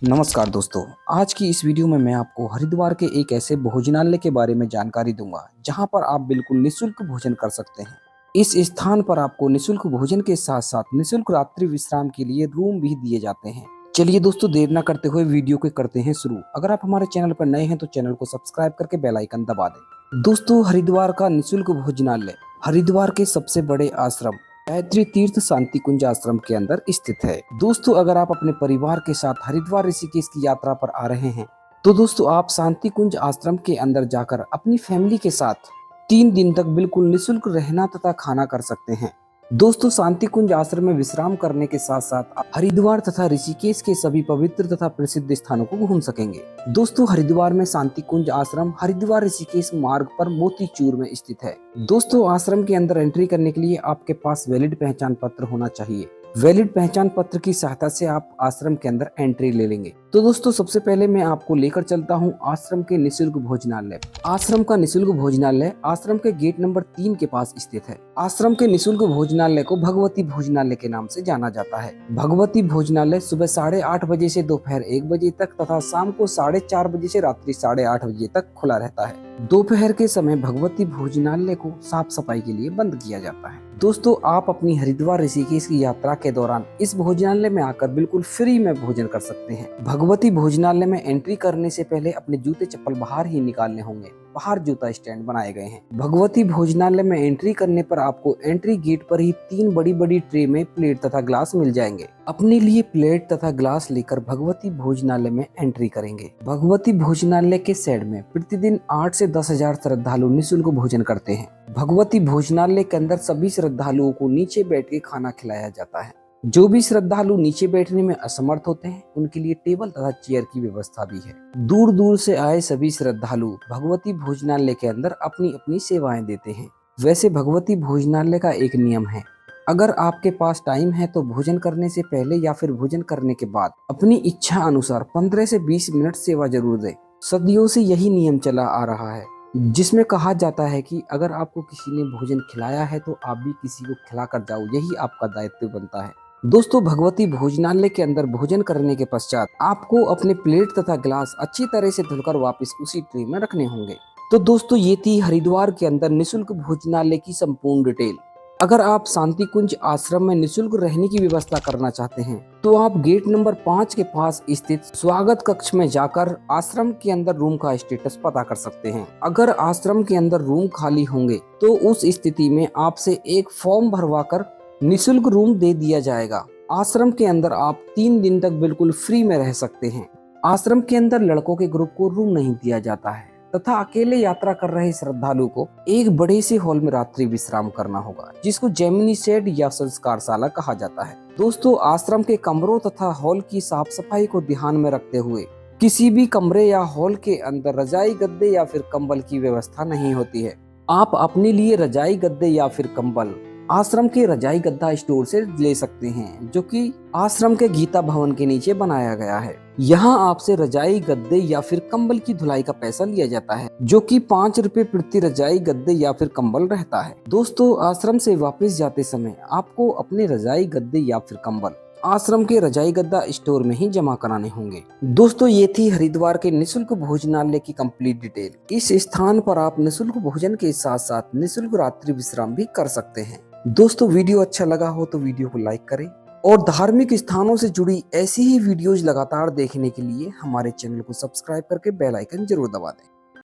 नमस्कार दोस्तों। आज की इस वीडियो में मैं आपको हरिद्वार के एक ऐसे भोजनालय के बारे में जानकारी दूंगा जहां पर आप बिल्कुल निशुल्क भोजन कर सकते हैं। इस स्थान पर आपको निशुल्क भोजन के साथ साथ निशुल्क रात्रि विश्राम के लिए रूम भी दिए जाते हैं। चलिए दोस्तों, देर न करते हुए वीडियो को करते हैं शुरू। अगर आप हमारे चैनल पर नए हैं तो चैनल को सब्सक्राइब करके बेल आइकन दबा दें। दोस्तों, हरिद्वार का निशुल्क भोजनालय हरिद्वार के सबसे बड़े आश्रम गायत्री तीर्थ शांति कुंज आश्रम के अंदर स्थित है। दोस्तों, अगर आप अपने परिवार के साथ हरिद्वार ऋषिकेश की यात्रा पर आ रहे हैं तो दोस्तों आप शांति कुंज आश्रम के अंदर जाकर अपनी फैमिली के साथ 3 दिन तक बिल्कुल निशुल्क रहना तथा खाना कर सकते हैं। दोस्तों, शांति कुंज आश्रम में विश्राम करने के साथ साथ आप हरिद्वार तथा ऋषिकेश के सभी पवित्र तथा प्रसिद्ध स्थानों को घूम सकेंगे। दोस्तों, हरिद्वार में शांति कुंज आश्रम हरिद्वार ऋषिकेश मार्ग पर मोतीचूर में स्थित है। दोस्तों, आश्रम के अंदर एंट्री करने के लिए आपके पास वैलिड पहचान पत्र होना चाहिए। वैलिड पहचान पत्र की सहायता से आप आश्रम के अंदर एंट्री ले लेंगे। तो दोस्तों, सबसे पहले मैं आपको लेकर चलता हूं आश्रम के निशुल्क भोजनालय। आश्रम का निशुल्क भोजनालय आश्रम के गेट नंबर 3 के पास स्थित है। आश्रम के निशुल्क भोजनालय को भगवती भोजनालय के नाम से जाना जाता है। भगवती भोजनालय सुबह 8:30 बजे से दोपहर 1 बजे तक तथा शाम को 4:30 बजे से रात्रि 8:30 बजे तक खुला रहता है। दोपहर के समय भगवती भोजनालय को साफ सफाई के लिए बंद किया जाता है। दोस्तों, आप अपनी हरिद्वार ऋषिकेश की यात्रा के दौरान इस भोजनालय में आकर बिल्कुल फ्री में भोजन कर सकते हैं। भगवती भोजनालय में एंट्री करने से पहले अपने जूते चप्पल बाहर ही निकालने होंगे। बाहर जूता स्टैंड बनाए गए हैं। भगवती भोजनालय में एंट्री करने पर आपको एंट्री गेट पर ही 3 बड़ी बड़ी ट्रे में प्लेट तथा ग्लास मिल जाएंगे। अपने लिए प्लेट तथा ग्लास लेकर भगवती भोजनालय में एंट्री करेंगे। भगवती भोजनालय के साइड में प्रतिदिन 8 से 10,000 श्रद्धालु निःशुल्क भोजन करते हैं। भगवती भोजनालय के अंदर सभी श्रद्धालुओं को नीचे बैठ के खाना खिलाया जाता है। जो भी श्रद्धालु नीचे बैठने में असमर्थ होते हैं उनके लिए टेबल तथा चेयर की व्यवस्था भी है। दूर दूर से आए सभी श्रद्धालु भगवती भोजनालय के अंदर अपनी अपनी सेवाएं देते हैं। वैसे भगवती भोजनालय का एक नियम है, अगर आपके पास टाइम है तो भोजन करने से पहले या फिर भोजन करने के बाद अपनी इच्छा अनुसार 15 से 20 मिनट सेवा जरूर दें। सदियों से यही नियम चला आ रहा है, जिसमें कहा जाता है कि अगर आपको किसी ने भोजन खिलाया है तो आप भी किसी को खिला कर जाओ, यही आपका दायित्व बनता है। दोस्तों, भगवती भोजनालय के अंदर भोजन करने के पश्चात आपको अपने प्लेट तथा ग्लास अच्छी तरह से धुलकर वापस उसी ट्रे में रखने होंगे। तो दोस्तों, ये थी हरिद्वार के अंदर निशुल्क भोजनालय की संपूर्ण डिटेल। अगर आप शांति कुंज आश्रम में निशुल्क रहने की व्यवस्था करना चाहते हैं तो आप गेट नंबर 5 के पास स्थित स्वागत कक्ष में जाकर आश्रम के अंदर रूम का स्टेटस पता कर सकते हैं। अगर आश्रम के अंदर रूम खाली होंगे तो उस स्थिति में आपसे एक फॉर्म भरवाकर निशुल्क रूम दे दिया जाएगा। आश्रम के अंदर आप 3 दिन तक बिल्कुल फ्री में रह सकते हैं। आश्रम के अंदर लड़कों के ग्रुप को रूम नहीं दिया जाता है तथा अकेले यात्रा कर रहे श्रद्धालु को एक बड़े से हॉल में रात्रि विश्राम करना होगा, जिसको जैमिनी शेड या संस्कारशाला कहा जाता है। दोस्तों, आश्रम के कमरों तथा हॉल की साफ सफाई को ध्यान में रखते हुए किसी भी कमरे या हॉल के अंदर रजाई गद्दे या फिर कंबल की व्यवस्था नहीं होती है। आप अपने लिए रजाई गद्दे या फिर कंबल आश्रम के रजाई गद्दा स्टोर से ले सकते हैं, जो कि आश्रम के गीता भवन के नीचे बनाया गया है। यहाँ आपसे रजाई गद्दे या फिर कंबल की धुलाई का पैसा लिया जाता है, जो कि 5 रुपए प्रति रजाई गद्दे या फिर कंबल रहता है। दोस्तों, आश्रम से वापस जाते समय आपको अपने रजाई गद्दे या फिर कंबल आश्रम के रजाई गद्दा स्टोर में ही जमा कराने होंगे। दोस्तों, ये थी हरिद्वार के निशुल्क भोजनालय की कंप्लीट डिटेल। इस स्थान पर आप निशुल्क भोजन के साथ साथ निशुल्क रात्रि विश्राम भी कर सकते हैं। दोस्तों, वीडियो अच्छा लगा हो तो वीडियो को लाइक करें और धार्मिक स्थानों से जुड़ी ऐसी ही वीडियोज लगातार देखने के लिए हमारे चैनल को सब्सक्राइब करके बेल आइकन जरूर दबा दें।